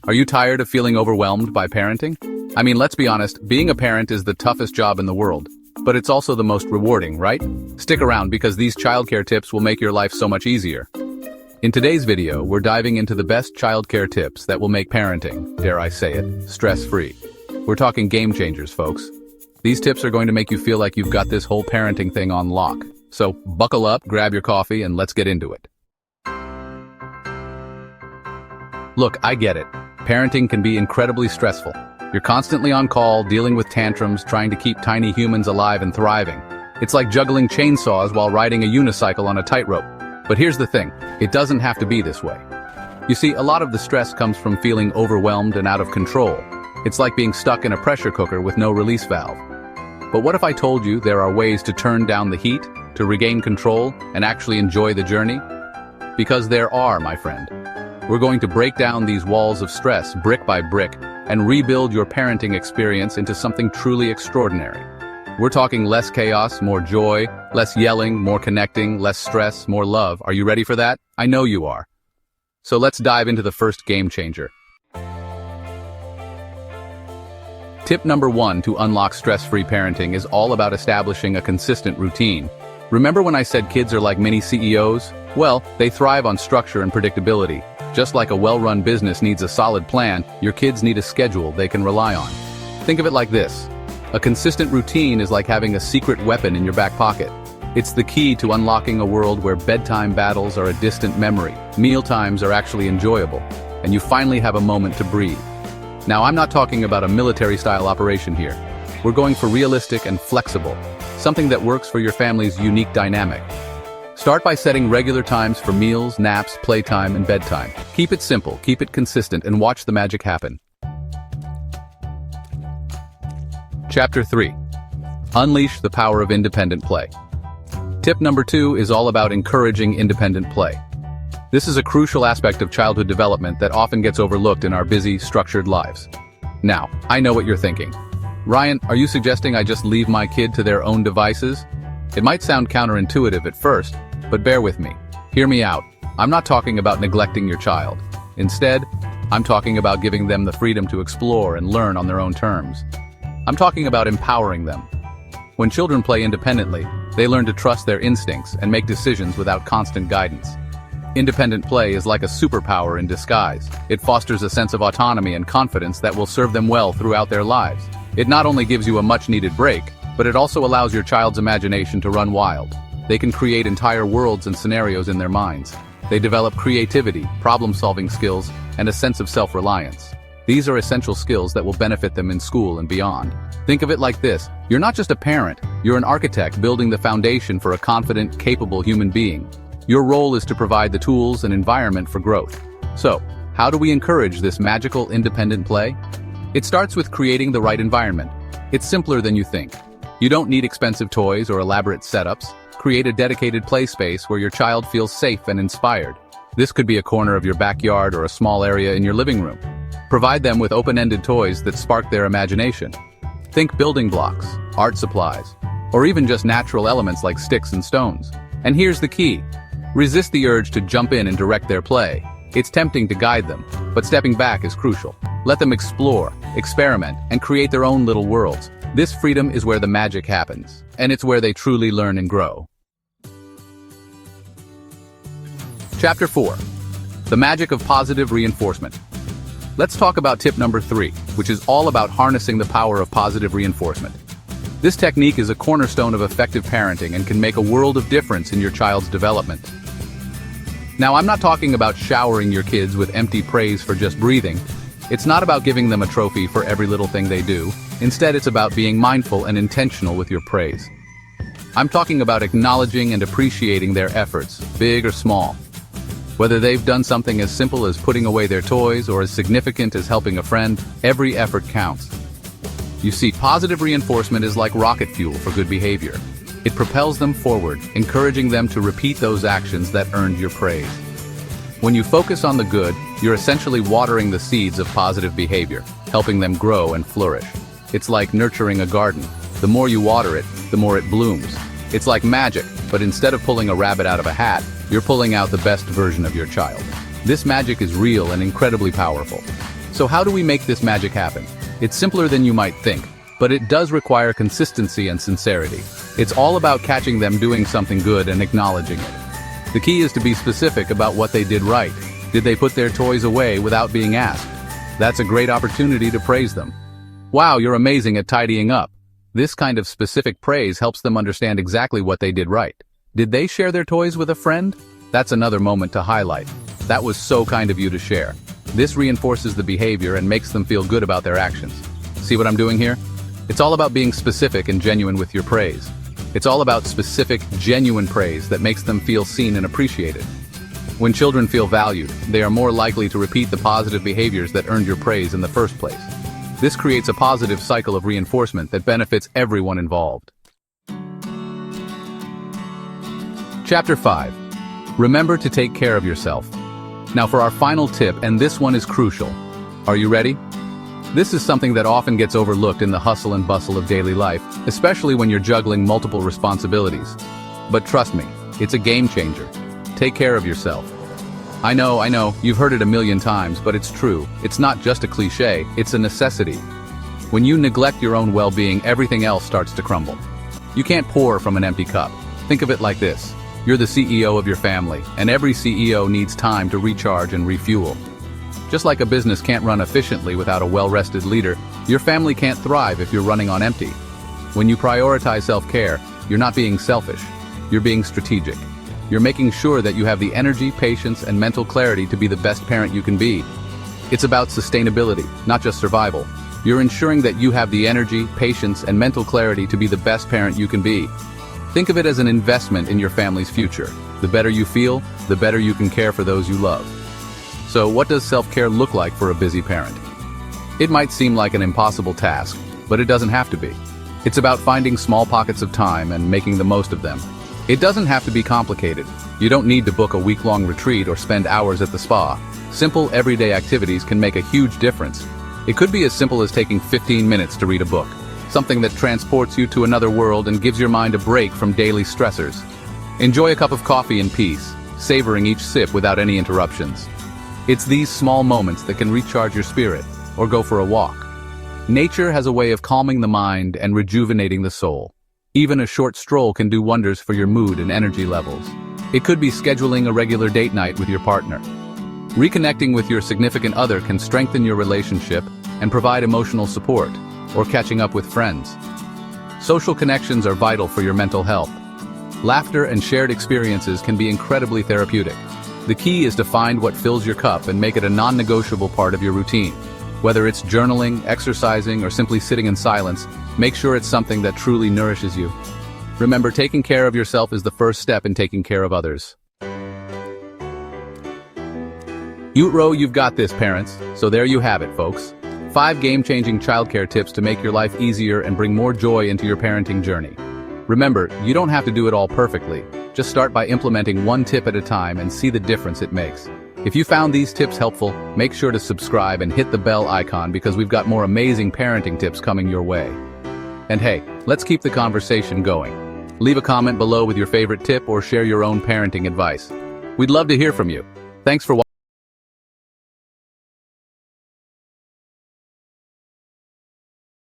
Are you tired of feeling overwhelmed by parenting? I mean, let's be honest, being a parent is the toughest job in the world, but it's also the most rewarding, right? Stick around because these childcare tips will make your life so much easier. In today's video, we're diving into the best childcare tips that will make parenting, dare I say it, stress-free. We're talking game changers, folks. These tips are going to make you feel like you've got this whole parenting thing on lock. So buckle up, grab your coffee, and let's get into it. Look, I get it. Parenting can be incredibly stressful. You're constantly on call, dealing with tantrums, trying to keep tiny humans alive and thriving. It's like juggling chainsaws while riding a unicycle on a tightrope. But here's the thing, it doesn't have to be this way. You see, a lot of the stress comes from feeling overwhelmed and out of control. It's like being stuck in a pressure cooker with no release valve. But what if I told you there are ways to turn down the heat, to regain control, and actually enjoy the journey? Because there are, my friend. We're going to break down these walls of stress brick by brick and rebuild your parenting experience into something truly extraordinary. We're talking less chaos, more joy, less yelling, more connecting, less stress, more love. Are you ready for that? I know you are. So let's dive into the first game changer. Tip number 1 to unlock stress-free parenting is all about establishing a consistent routine. Remember when I said kids are like mini CEOs? Well, they thrive on structure and predictability. Just like a well-run business needs a solid plan, your kids need a schedule they can rely on. Think of it like this. A consistent routine is like having a secret weapon in your back pocket. It's the key to unlocking a world where bedtime battles are a distant memory, meal times are actually enjoyable, and you finally have a moment to breathe. Now, I'm not talking about a military-style operation here. We're going for realistic and flexible, something that works for your family's unique dynamic. Start by setting regular times for meals, naps, playtime, and bedtime. Keep it simple, keep it consistent, and watch the magic happen. Chapter 3. Unleash the power of independent play. Tip number 2 is all about encouraging independent play. This is a crucial aspect of childhood development that often gets overlooked in our busy, structured lives. Now, I know what you're thinking. Ryan, are you suggesting I just leave my kid to their own devices? It might sound counterintuitive at first, but bear with me. Hear me out. I'm not talking about neglecting your child. Instead, I'm talking about giving them the freedom to explore and learn on their own terms. I'm talking about empowering them. When children play independently, they learn to trust their instincts and make decisions without constant guidance. Independent play is like a superpower in disguise. It fosters a sense of autonomy and confidence that will serve them well throughout their lives. It not only gives you a much-needed break, but it also allows your child's imagination to run wild. They can create entire worlds and scenarios in their minds. They develop creativity, problem-solving skills, and a sense of self-reliance. These are essential skills that will benefit them in school and beyond. Think of it like this. You're not just a parent, you're an architect building the foundation for a confident, capable human being. Your role is to provide the tools and environment for growth. So, how do we encourage this magical, independent play? It starts with creating the right environment. It's simpler than you think. You don't need expensive toys or elaborate setups. Create a dedicated play space where your child feels safe and inspired. This could be a corner of your backyard or a small area in your living room. Provide them with open-ended toys that spark their imagination. Think building blocks, art supplies, or even just natural elements like sticks and stones. And here's the key. Resist the urge to jump in and direct their play. It's tempting to guide them, but stepping back is crucial. Let them explore, experiment, and create their own little worlds. This freedom is where the magic happens, and it's where they truly learn and grow. Chapter 4. The magic of positive reinforcement. Let's talk about tip number 3, which is all about harnessing the power of positive reinforcement. This technique is a cornerstone of effective parenting and can make a world of difference in your child's development. Now, I'm not talking about showering your kids with empty praise for just breathing. It's not about giving them a trophy for every little thing they do. Instead, it's about being mindful and intentional with your praise. I'm talking about acknowledging and appreciating their efforts, big or small. Whether they've done something as simple as putting away their toys or as significant as helping a friend, every effort counts. You see, positive reinforcement is like rocket fuel for good behavior. It propels them forward, encouraging them to repeat those actions that earned your praise. When you focus on the good, you're essentially watering the seeds of positive behavior, helping them grow and flourish. It's like nurturing a garden. The more you water it, the more it blooms. It's like magic, but instead of pulling a rabbit out of a hat, you're pulling out the best version of your child. This magic is real and incredibly powerful. So how do we make this magic happen? It's simpler than you might think, but it does require consistency and sincerity. It's all about catching them doing something good and acknowledging it. The key is to be specific about what they did right. Did they put their toys away without being asked? That's a great opportunity to praise them. Wow, you're amazing at tidying up. This kind of specific praise helps them understand exactly what they did right. Did they share their toys with a friend? That's another moment to highlight. That was so kind of you to share. This reinforces the behavior and makes them feel good about their actions. See what I'm doing here? It's all about being specific and genuine with your praise. It's all about specific, genuine praise that makes them feel seen and appreciated. When children feel valued, they are more likely to repeat the positive behaviors that earned your praise in the first place. This creates a positive cycle of reinforcement that benefits everyone involved. Chapter 5. Remember to take care of yourself. Now for our final tip, and this one is crucial. Are you ready? This is something that often gets overlooked in the hustle and bustle of daily life, especially when you're juggling multiple responsibilities. But trust me, it's a game changer. Take care of yourself. I know, you've heard it a million times, but it's true. It's not just a cliche, it's a necessity. When you neglect your own well-being, everything else starts to crumble. You can't pour from an empty cup. Think of it like this. You're the CEO of your family, and every CEO needs time to recharge and refuel. Just like a business can't run efficiently without a well-rested leader, your family can't thrive if you're running on empty. When you prioritize self-care, you're not being selfish. You're being strategic. You're making sure that you have the energy, patience, and mental clarity to be the best parent you can be. It's about sustainability, not just survival. You're ensuring that you have the energy, patience, and mental clarity to be the best parent you can be. Think of it as an investment in your family's future. The better you feel, the better you can care for those you love. So what does self-care look like for a busy parent? It might seem like an impossible task, but it doesn't have to be. It's about finding small pockets of time and making the most of them. It doesn't have to be complicated. You don't need to book a week-long retreat or spend hours at the spa. Simple, everyday activities can make a huge difference. It could be as simple as taking 15 minutes to read a book, something that transports you to another world and gives your mind a break from daily stressors. Enjoy a cup of coffee in peace, savoring each sip without any interruptions. It's these small moments that can recharge your spirit, or go for a walk. Nature has a way of calming the mind and rejuvenating the soul. Even a short stroll can do wonders for your mood and energy levels. It could be scheduling a regular date night with your partner. Reconnecting with your significant other can strengthen your relationship and provide emotional support, or catching up with friends. Social connections are vital for your mental health. Laughter and shared experiences can be incredibly therapeutic. The key is to find what fills your cup and make it a non-negotiable part of your routine. Whether it's journaling, exercising, or simply sitting in silence, make sure it's something that truly nourishes you. Remember, taking care of yourself is the first step in taking care of others. You've got this, parents. So there you have it, folks. 5 game-changing childcare tips to make your life easier and bring more joy into your parenting journey. Remember, you don't have to do it all perfectly. Just start by implementing one tip at a time and see the difference it makes. If you found these tips helpful, make sure to subscribe and hit the bell icon because we've got more amazing parenting tips coming your way. And hey, let's keep the conversation going. Leave a comment below with your favorite tip or share your own parenting advice. We'd love to hear from you. Thanks for watching.